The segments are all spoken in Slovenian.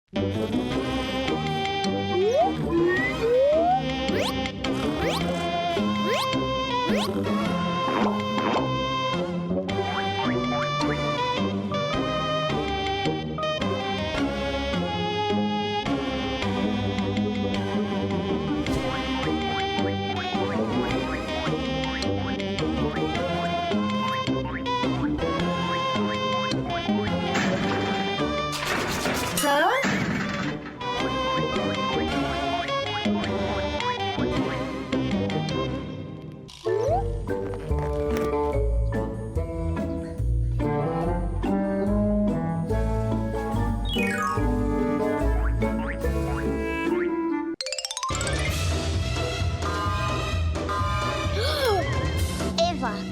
Eva,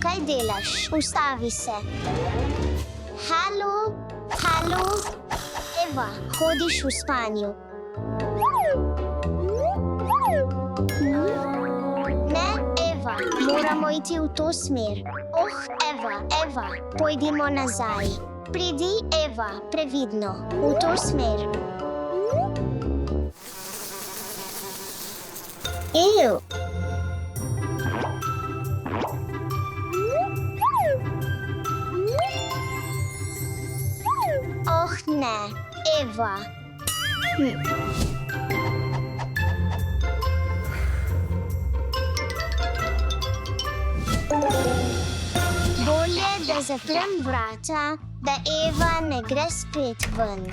kaj delaš? Ustavi se. Halo, halo. Eva, hodiš v spanju. Ne, Eva, moramo iti v to smer. Oh, Eva, pojdimo nazaj. Pridi, Eva, previdno, v to smer. Ew. Oh ne, Eva. Bolje, da zaprem vrata, da Eva ne gre spet ven.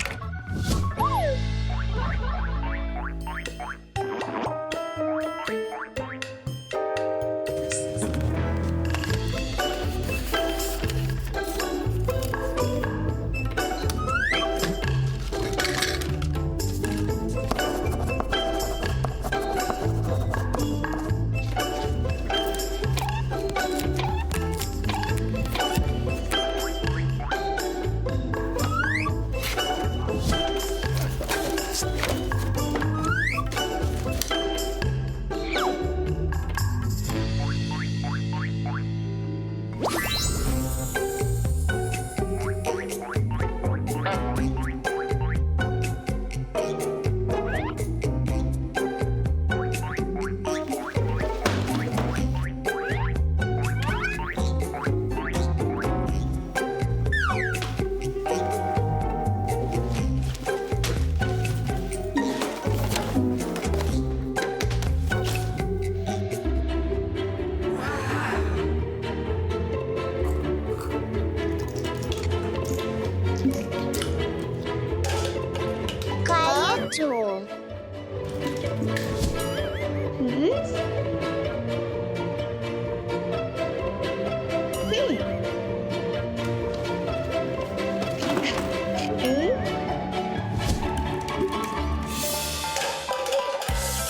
To.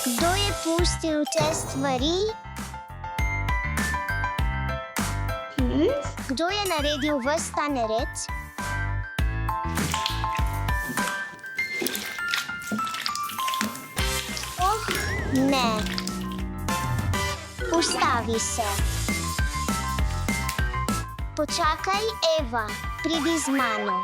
Kdo je pustil te stvari? Kdo je naredil ves ta nered? Ne. Ustavi se. Počakaj, Eva, pridi z mano.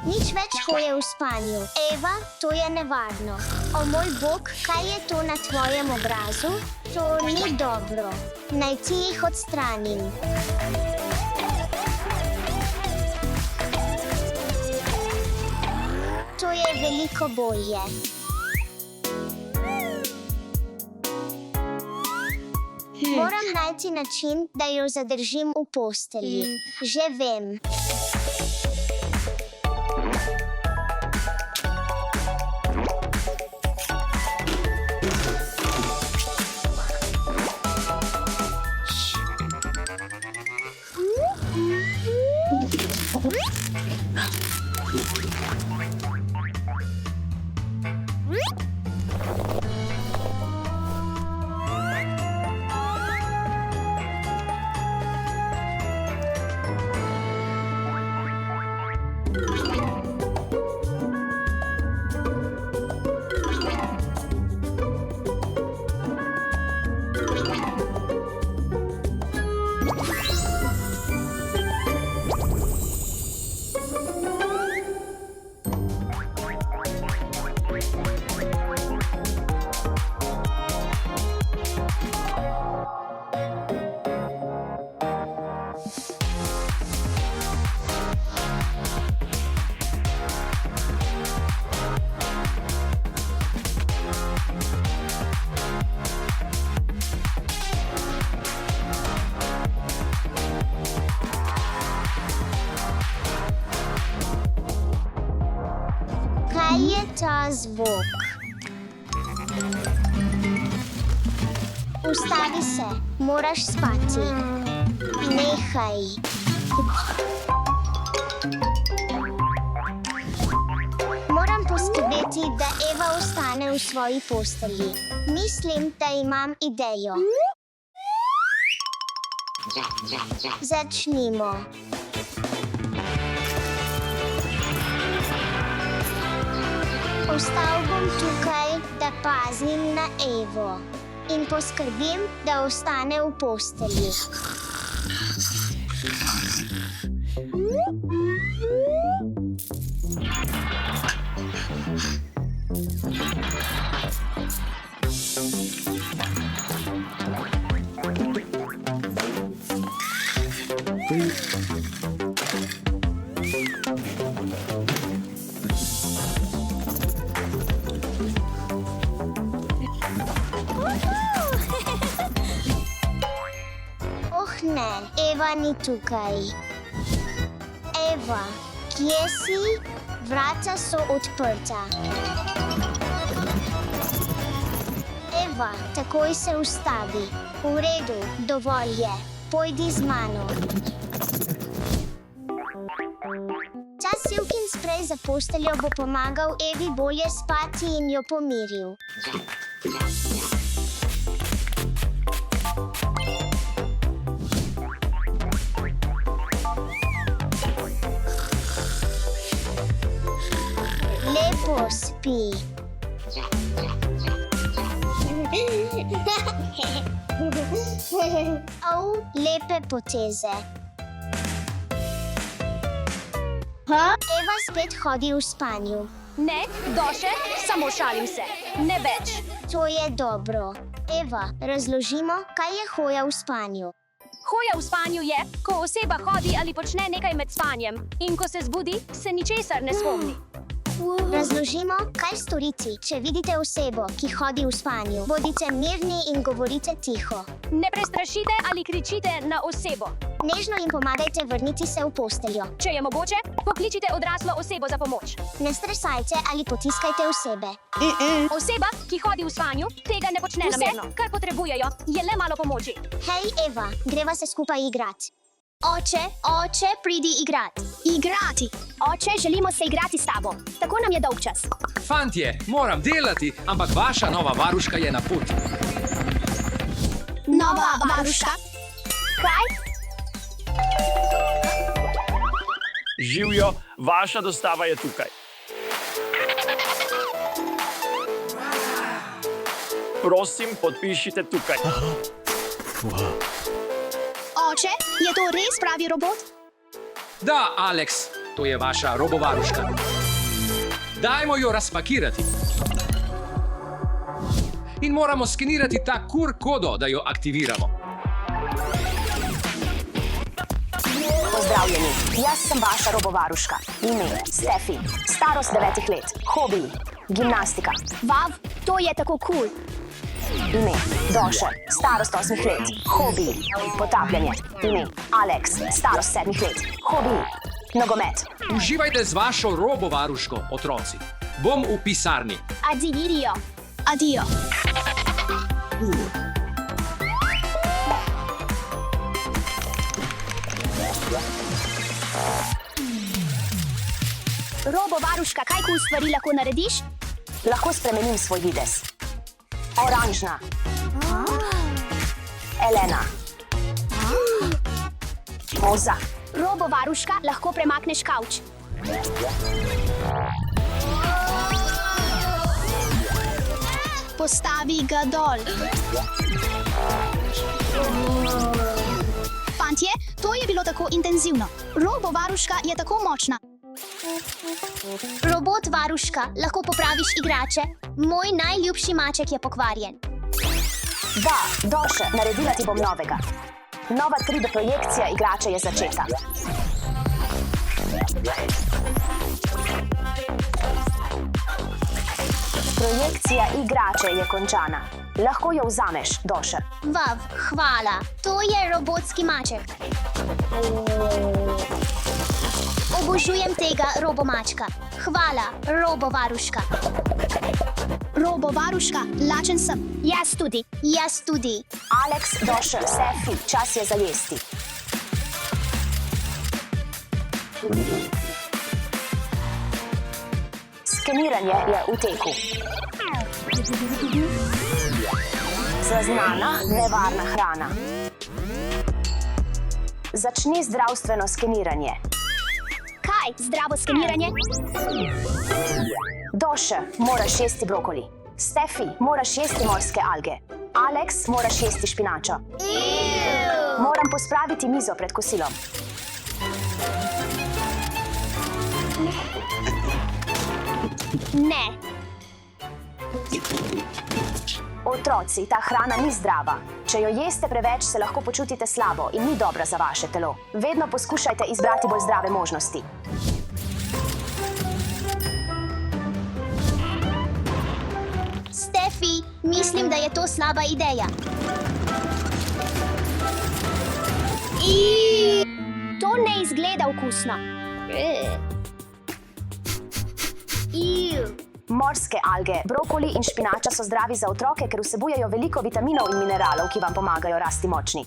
Nič več hoje v spanju. Eva, to je nevarno. O moj bog, kaj je to na tvojem obrazu? To ni dobro. Naj ti jih odstranim. To je veliko bolje. Moram najti način, da jo zadržim v postelji. Že vem. Kaj je ta zvok? Ustavi se, moraš spati. Nehaj. Moram poskrbeti, da Eva ostane v svoji postelji. Mislim, da imam idejo. Začnimo. Ostal bom tukaj, da pazim na Evo in poskrbim, da ostane v postelji. Ne, Eva ni tukaj. Eva, kje si? Vrata so odprta. Eva, takoj se ustavi. V redu, dovolj je. Pojdi z mano. Ta silkin sprej za posteljo bo pomagal Evi bolje spati in jo pomiril. Lepo spi. Lepe poteze. Eva spet hodi v spanju. Ne, Doše, samo šalim se. Ne več. To je dobro. Eva, razložimo, kaj je hoja v spanju. Hoja v spanju je, ko oseba hodi ali počne nekaj med spanjem in ko se zbudi, se ničesar ne spomni. Razložimo, kaj storiti, če vidite osebo, ki hodi v spanju. Bodite mirni in govorite tiho. Ne prestrašite ali kričite na osebo. Nežno jim pomagajte vrniti se v posteljo. Če je mogoče, pokličite odraslo osebo za pomoč. Ne stresajte ali potiskajte osebe. Oseba, ki hodi v spanju, tega ne počne namerno. Kar potrebujejo, je le malo pomoči. Hej, Eva, greva se skupaj igrati. Oče, pridi igrati. Igrati. Oče, želimo se igrati s tabo. Tako nam je dolg čas. Fantje, moram delati, ampak vaša nova varuška je na poti. Nova varuška. Kaj? Živjo, vaša dostava je tukaj. Prosim, podpišite tukaj. Oče, je to res pravi robot? Da, Alex, to je vaša robovaruška. Dajmo jo razpakirati. In moramo skenirati ta QR kodo, da jo aktiviramo. Pozdravljeni, jaz sem vaša robovaruška. Ime Stefi, starost 9 let, hobiji, gimnastika. Vav, to je tako cool. Ime Doše, starost 8 let, hobiji, potapljanje. Ime Alex, starost 7 let, hobiji, nogomet. Uživajte z vašo robovaruško, otroci. Bom v pisarni. Adijo. Robovaruška, kaj kul stvari lahko narediš? Lahko spremenim svoj videz. Oranžna. Elena. Moza. Robovaruška, lahko premakneš kavč. Postavi ga dol. Fantje, to je bilo tako intenzivno. Robovaruška je tako močna. Robot varuška, lahko popraviš igrače? Moj najljubši maček je pokvarjen. Da, Doše, naredila ti bom novega. Nova 3D projekcija igrače je začeta. Projekcija igrače je končana. Lahko jo vzameš, Doše. Vav, hvala. To je robotski maček. Obožujem tega robomačka. Hvala, robovaruška. Robovaruška, lačen sem. Jaz tudi. Jaz tudi. Alex, Došer, Stefi, čas je za jesti. Skeniranje je v teku. Zaznana nevarna hrana. Začni zdravstveno skeniranje. Kaj, zdravo skeniranje? Doše, moraš jesti brokoli. Stefi, moraš jesti morske alge. Alex, moraš jesti špinačo. Moram pospraviti mizo pred kosilom. Ne. Otroci, ta hrana ni zdrava. Če jo jeste preveč, se lahko počutite slabo in ni dobra za vaše telo. Vedno poskušajte izbrati bolj zdrave možnosti. Stefi, mislim, da je to slaba ideja. To ne izgleda okusno. Morske alge, brokoli in špinača so zdravi za otroke, ker vsebujejo veliko vitaminov in mineralov, ki vam pomagajo rasti močni.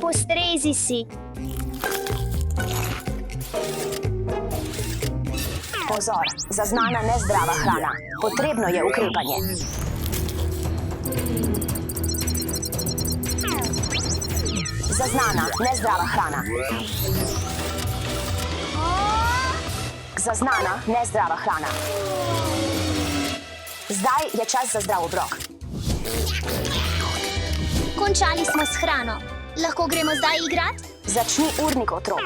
Postrezi si. Pozor, zaznana nezdrava hrana. Potrebno je ukrepanje. Zaznana nezdrava hrana. Zaznana nezdrava hrana. Zdaj je čas za zdrav obrok. Končali smo s hrano. Lahko gremo zdaj igrat? Začni urnik otrok.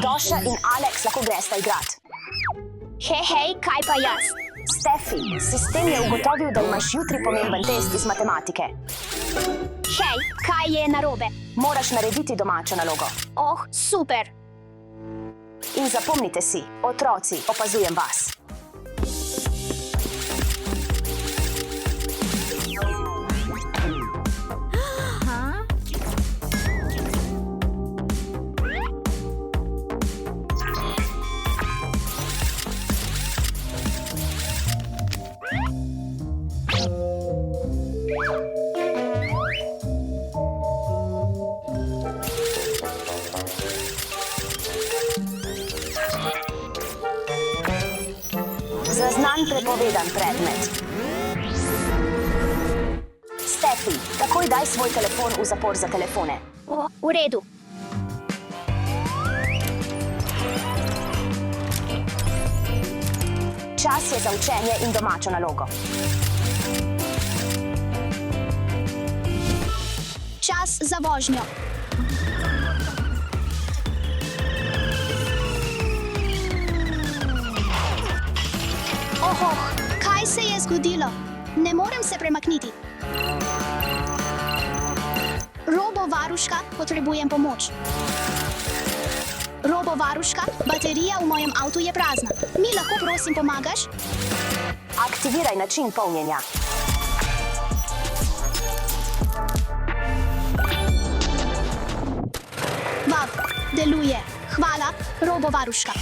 Doša in Alex lahko gresta igrat. Hej, kaj pa jaz? Stefi, sistem je ugotovil, da imaš jutri pomemben test iz matematike. Hej, kaj je narobe? Moraš narediti domačo nalogo. Oh, super. In zapomnite si, otroci, opazujem vas. Zaznan prepovedan predmet. Stefi, takoj daj svoj telefon v zapor za telefone. V redu. Čas je za učenje in domačo nalogo. Čas za vožnjo. Oho, kaj se je zgodilo? Ne morem se premakniti. Robovaruška, potrebujem pomoč. Robovaruška, baterija v mojem avtu je prazna. Mi lahko prosim pomagaš? Aktiviraj način polnjenja. Vav, deluje. Hvala, robovaruška.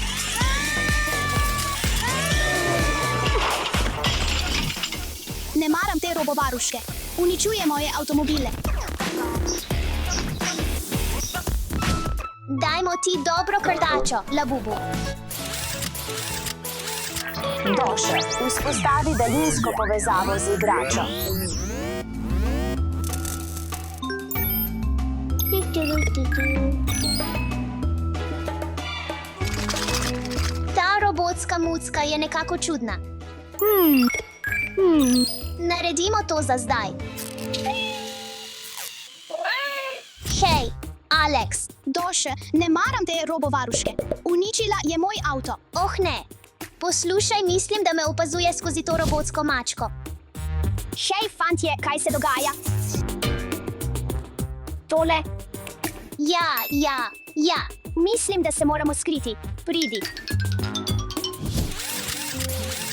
Ne maram te robovaruške. Uničuje moje avtomobile. Dajmo ti dobro krdačo, Labubu. Doše, vzpostavi daljinsko povezavo z igračo. Ta robotska mucka je nekako čudna. Naredimo to za zdaj. Hej, Alex. Doše, ne maram te robovaruške. Uničila je moj avto. Oh ne. Poslušaj, mislim, da me opazuje skozi to robotsko mačko. Hej, fantje, kaj se dogaja? Tole. Ja. Mislim, da se moramo skriti. Pridi.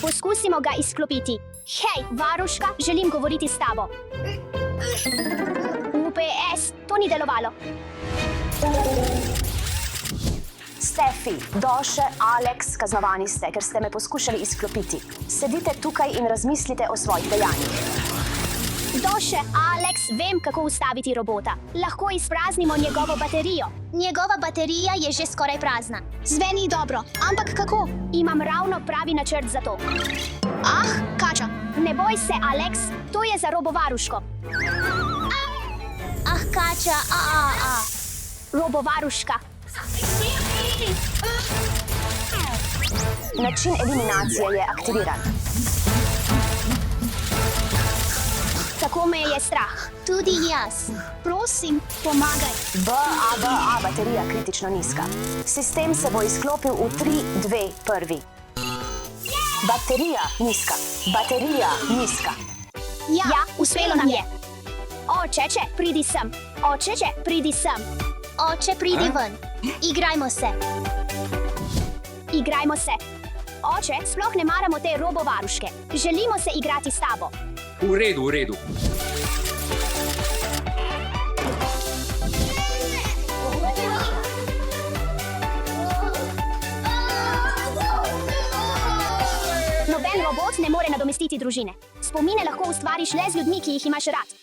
Poskusimo ga izklopiti. Hej, varuška, želim govoriti s tabo. UPS, to ni delovalo. Stefi, Doše, Alex, kaznovani ste, ker ste me poskušali izklopiti. Sedite tukaj in razmislite o svojih dejanjih. Doše, Alex, vem, kako ustaviti robota. Lahko izpraznimo njegovo baterijo. Njegova baterija je že skoraj prazna. Zveni dobro, ampak kako? Imam ravno pravi načrt za to. Ah, kača. Ne boj se, Alex, to je za robovaruško. Ah, kača, Robovaruška. Način eliminacije je aktiviran. Tako me je strah. tudi jaz. Prosim, pomagaj. BABA baterija kritično nizka. Sistem se bo izklopil v 3, 2, 1. Baterija nizka. Baterija nizka. Ja, uspelo nam je. Očeče, pridi sem. Očeče, pridi sem. Oče, pridi ven. Igrajmo se. Igrajmo se. Oče, sploh ne maramo te robovaruške. Želimo se igrati s tabo. V redu, v redu. Noben robot ne more nadomestiti družine. Spomine lahko ustvariš le z ljudmi, ki jih imaš rad.